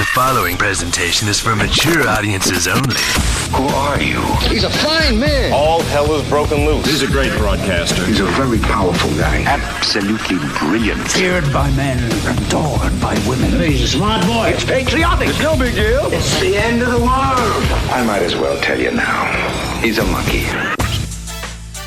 The following presentation is for mature audiences only. Who are you? He's a fine man. All hell is broken loose. He's a great broadcaster. He's a very powerful guy. Absolutely brilliant. Feared by men, adored by women. He's a smart boy. It's patriotic. It's no big deal. It's the end of the world. I might as well tell you now. He's a monkey.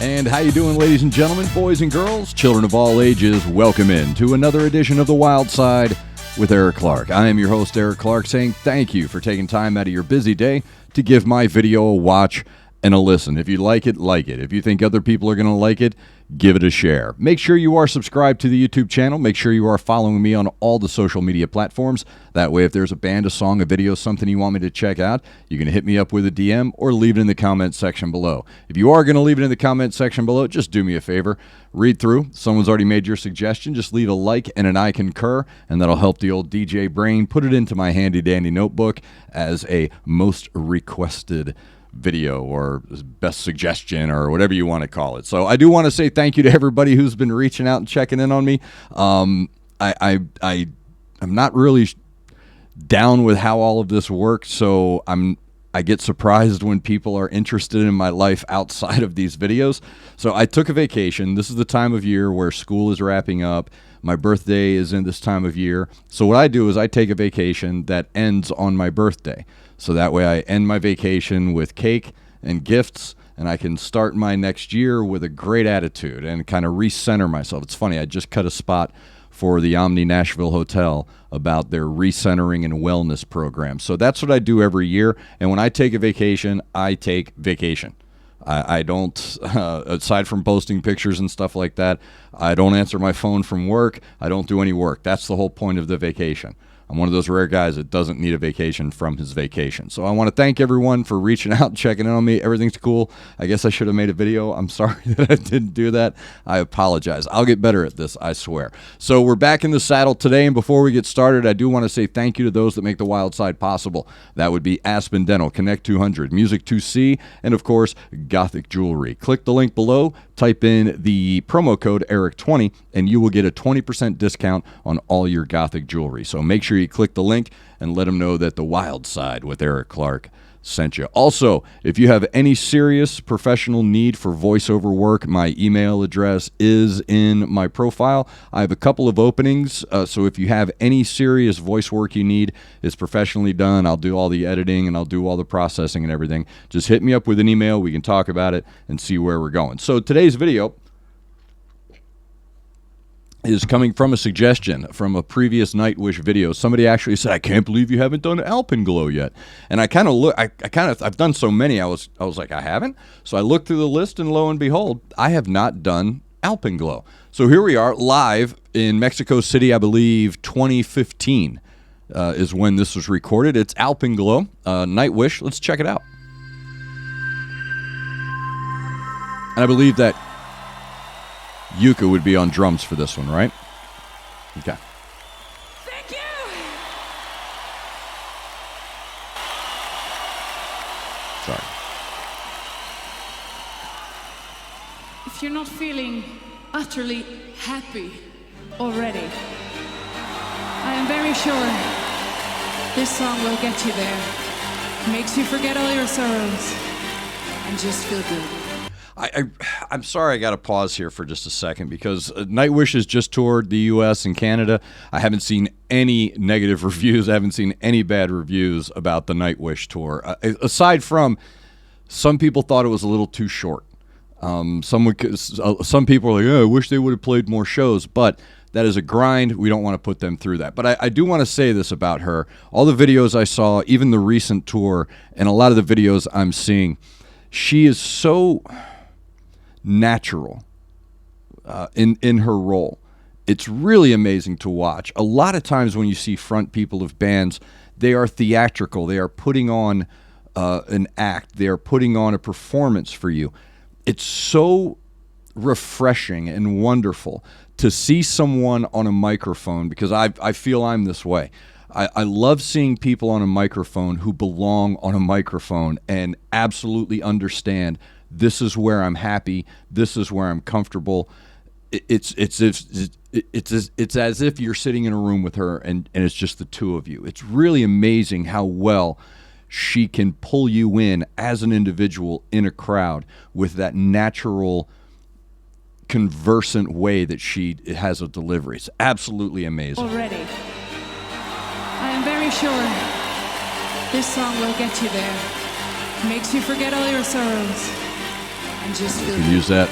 And how you doing, ladies and gentlemen, boys and girls, children of all ages? Welcome in to another edition of The Wild Side with Eric Clark. I am your host, Eric Clark, saying thank you for taking time out of your busy day to give my video a watch and a listen. If you like it, like it. If you think other people are going to like it, give it a share. Make sure you are subscribed to the YouTube channel. Make sure you are following me on all the social media platforms. That way, if there's a band, a song, a video, something you want me to check out, you can hit me up with a DM or leave it in the comment section below. If you are going to leave it in the comment section below, just do me a favor. Read through. Someone's already made your suggestion. Just leave a like and an I concur, and that'll help the old DJ brain put it into my handy-dandy notebook as a most requested video or best suggestion or whatever you want to call it. So I do want to say thank you to everybody who's been reaching out and checking in on me. I'm not really down with how all of this works, so I get surprised when people are interested in my life outside of these videos. So I took a vacation. This is the time of year where school is wrapping up. My birthday is in this time of year. So what I do is I take a vacation that ends on my birthday. So that way I end my vacation with cake and gifts, and I can start my next year with a great attitude and kind of recenter myself. It's funny, I just cut a spot for the Omni Nashville Hotel about their recentering and wellness program. So that's what I do every year. And when I take a vacation, I take vacation. I don't, aside from posting pictures and stuff like that, I don't answer my phone from work. I don't do any work. That's the whole point of the vacation. I'm one of those rare guys that doesn't need a vacation from his vacation. So I want to thank everyone for reaching out and checking in on me. Everything's cool. I guess I should have made a video. I'm sorry that I didn't do that. I apologize. I'll get better at this, I swear. So we're back in the saddle today, and before we get started, I do want to say thank you to those that make the Wild Side possible. That would be Aspen Dental, Connect 200, Music 2C, and of course, Gothic Jewelry. Click the link below, type in the promo code ERIC20, and you will get a 20% discount on all your Gothic jewelry. So make sure you click the link and let them know that the Wild Side with Eric Clark sent you. Also, if you have any serious professional need for voiceover work, my email address is in my profile. I have a couple of openings, so if you have any serious voice work you need, it's professionally done. I'll do all the editing and I'll do all the processing and everything. Just hit me up with an email. We can talk about it and see where we're going. So today's video is coming from a suggestion from a previous Nightwish video. Somebody actually said, "I can't believe you haven't done Alpenglow yet." And I kind of look, I've done so many. I was like, I haven't. So I looked through the list, and lo and behold, I have not done Alpenglow. So here we are, live in Mexico City. I believe 2015 is when this was recorded. It's Alpenglow, Nightwish. Let's check it out. And I believe that Yuka would be on drums for this one, right? Okay. Thank you. Sorry. If you're not feeling utterly happy already, I am very sure this song will get you there. Makes you forget all your sorrows and just feel good. I'm sorry I got to pause here for just a second because Nightwish has just toured the U.S. and Canada. I haven't seen any negative reviews. I haven't seen any bad reviews about the Nightwish tour. Aside from some people thought it was a little too short. Some people are like, I wish they would have played more shows, but that is a grind. We don't want to put them through that. But I do want to say this about her. All the videos I saw, even the recent tour, and a lot of the videos I'm seeing, she is so natural in her role. It's really amazing to watch. A lot of times when you see front people of bands, they are theatrical. They are putting on an act. They are putting on a performance for you. It's so refreshing and wonderful to see someone on a microphone, because I feel I'm this way. I love seeing people on a microphone who belong on a microphone and absolutely understand this is where I'm happy, this is where I'm comfortable. it's as if you're sitting in a room with her and it's just the two of you. It's really amazing how well she can pull you in as an individual in a crowd with that natural, conversant way that she has a delivery. It's absolutely amazing. Already. I am very sure this song will get you there. Makes you forget all your sorrows and just feel You use that.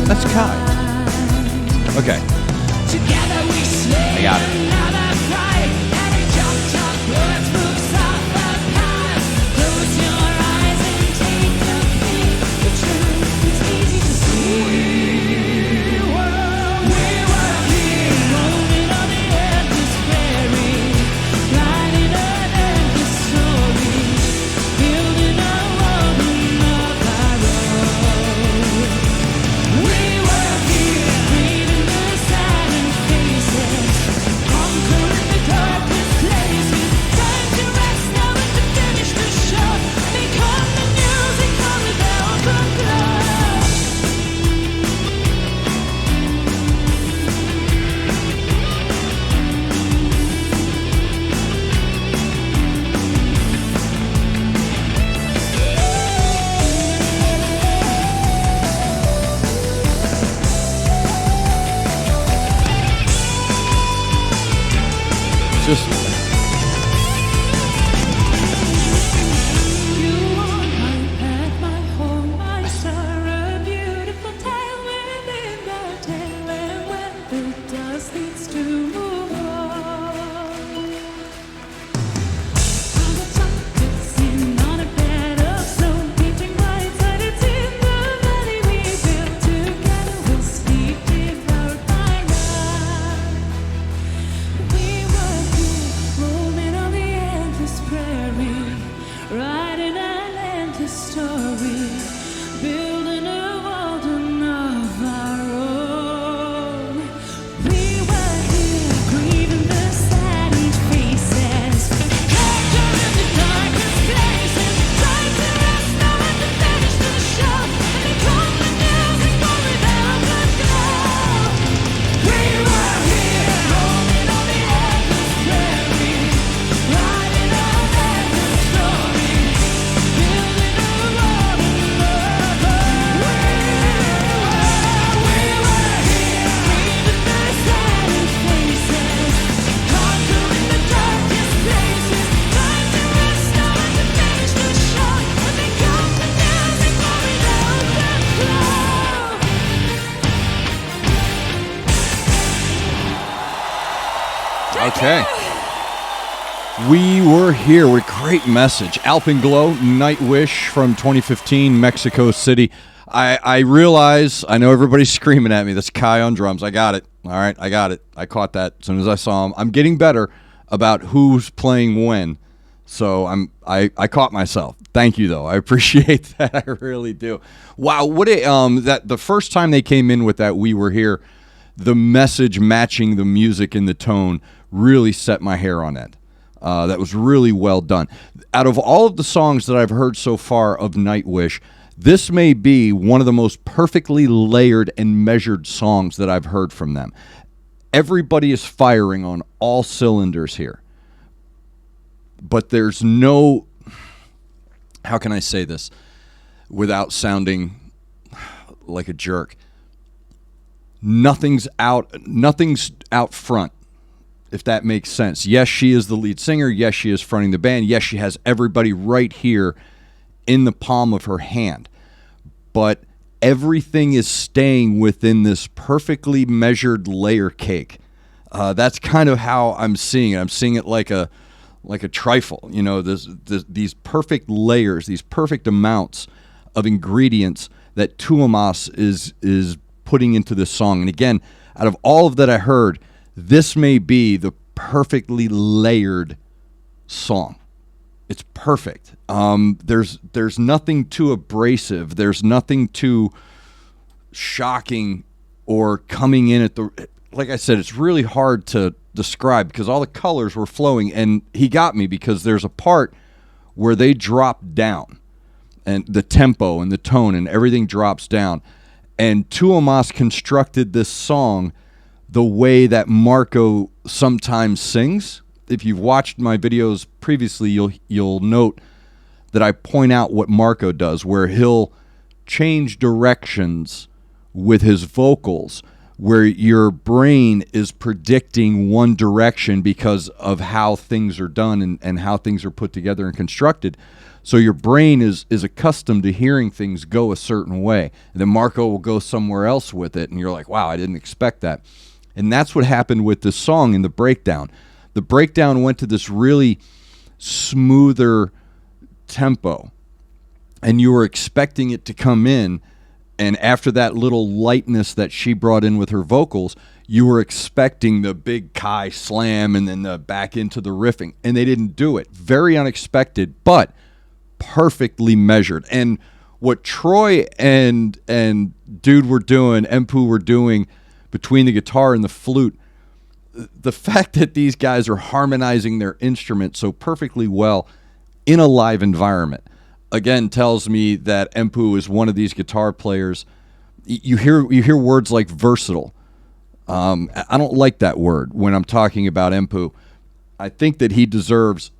That's Kai. Okay. I got it. Just Okay. We were here with a great message. Alpenglow, Nightwish from 2015, Mexico City. I realize, I know everybody's screaming at me. That's Kai on drums. I got it. All right, I got it. I caught that as soon as I saw him. I'm getting better about who's playing when. So I caught myself. Thank you though. I appreciate that. I really do. Wow, what a that the first time they came in with that We Were Here, the message matching the music and the tone really set my hair on end. That was really well done. Out of all of the songs that I've heard so far of Nightwish, this may be one of the most perfectly layered and measured songs that I've heard from them. Everybody is firing on all cylinders here. But there's no, how can I say this without sounding like a jerk? Nothing's out front, if that makes sense. Yes, she is the lead singer. Yes, she is fronting the band. Yes, she has everybody right here in the palm of her hand. But everything is staying within this perfectly measured layer cake. That's kind of how I'm seeing it. I'm seeing it like a trifle, you know, these perfect layers, these perfect amounts of ingredients that Tuomas is putting into this song. And again, out of all of that I heard, this may be the perfectly layered song. It's perfect. There's nothing too abrasive. There's nothing too shocking or coming in at the, like I said, it's really hard to describe because all the colors were flowing, and he got me because there's a part where they drop down and the tempo and the tone and everything drops down, and Tuomas constructed this song the way that Marco sometimes sings. If you've watched my videos previously, you'll note that I point out what Marco does, where he'll change directions with his vocals, where your brain is predicting one direction because of how things are done and how things are put together and constructed. So your brain is accustomed to hearing things go a certain way. And then Marco will go somewhere else with it, and you're like, wow, I didn't expect that. And that's what happened with this song in the breakdown. The breakdown went to this really smoother tempo, and you were expecting it to come in, and after that little lightness that she brought in with her vocals, you were expecting the big Kai slam and then the back into the riffing, and they didn't do it. Very unexpected, but perfectly measured. And what Troy and Dude were doing, Empu were doing between the guitar and the flute, the fact that these guys are harmonizing their instruments so perfectly well in a live environment, again, tells me that Empu is one of these guitar players. You hear words like versatile. I don't like that word when I'm talking about Empu. I think that he deserves,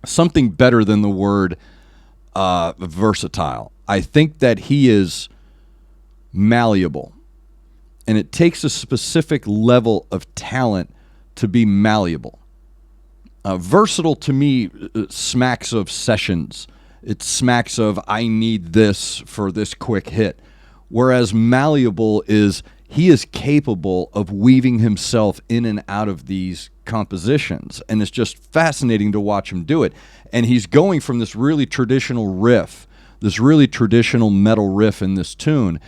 something better than the word versatile. I think that he is malleable. And it takes a specific level of talent to be malleable. Versatile to me smacks of sessions. It smacks of I need this for this quick hit. Whereas malleable is he is capable of weaving himself in and out of these compositions. And it's just fascinating to watch him do it. And he's going from this really traditional riff, this really traditional metal riff in this tune,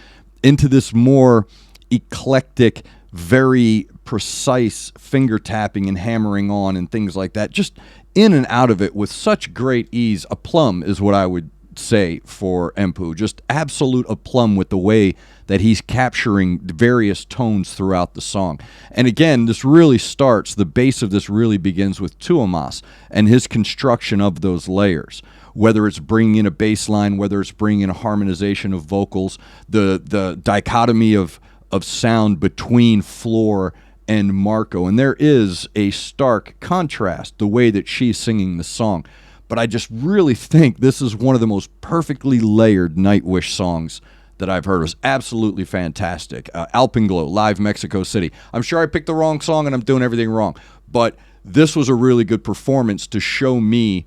into this more eclectic, very precise finger tapping and hammering on and things like that, just in and out of it with such great ease. Aplomb is what I would say for Empu. Just absolute aplomb with the way that he's capturing various tones throughout the song. And again, this really starts, the base of this really begins with Tuomas and his construction of those layers. Whether it's bringing in a bass line, whether it's bringing in a harmonization of vocals, the dichotomy of sound between Floor and Marco. And there is a stark contrast, the way that she's singing the song. But I just really think this is one of the most perfectly layered Nightwish songs that I've heard. It was absolutely fantastic. Alpenglow, live Mexico City. I'm sure I picked the wrong song and I'm doing everything wrong. But this was a really good performance to show me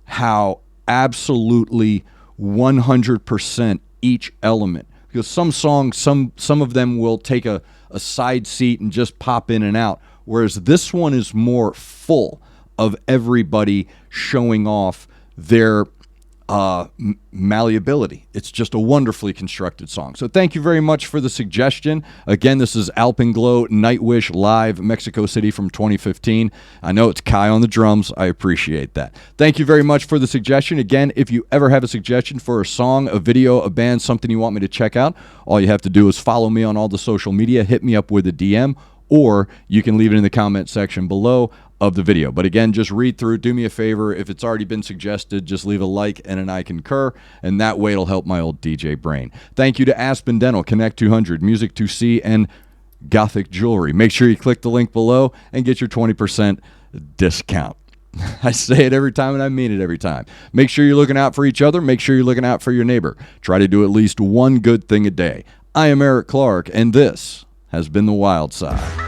how absolutely 100% each element. Because some songs, some of them will take a side seat and just pop in and out, whereas this one is more full of everybody showing off their malleability. It's just a wonderfully constructed song. So thank you very much for the suggestion. Again, this is Alpenglow, Nightwish, live, Mexico City from 2015. I know it's Kai on the drums. I appreciate that. Thank you very much for the suggestion. Again, if you ever have a suggestion for a song, a video, a band, something you want me to check out, all you have to do is follow me on all the social media, hit me up with a DM, or you can leave it in the comment section below of the video. But again, just read through, do me a favor. If it's already been suggested, just leave a like and an I concur, and that way it'll help my old DJ brain. Thank you to Aspen Dental, Connect 200, Music 2C, and Gothic Jewelry. Make sure you click the link below and get your 20% discount. I say it every time and I mean it every time. Make sure you're looking out for each other. Make sure you're looking out for your neighbor. Try to do at least one good thing a day. I am Eric Clark, and this has been The Wild Side.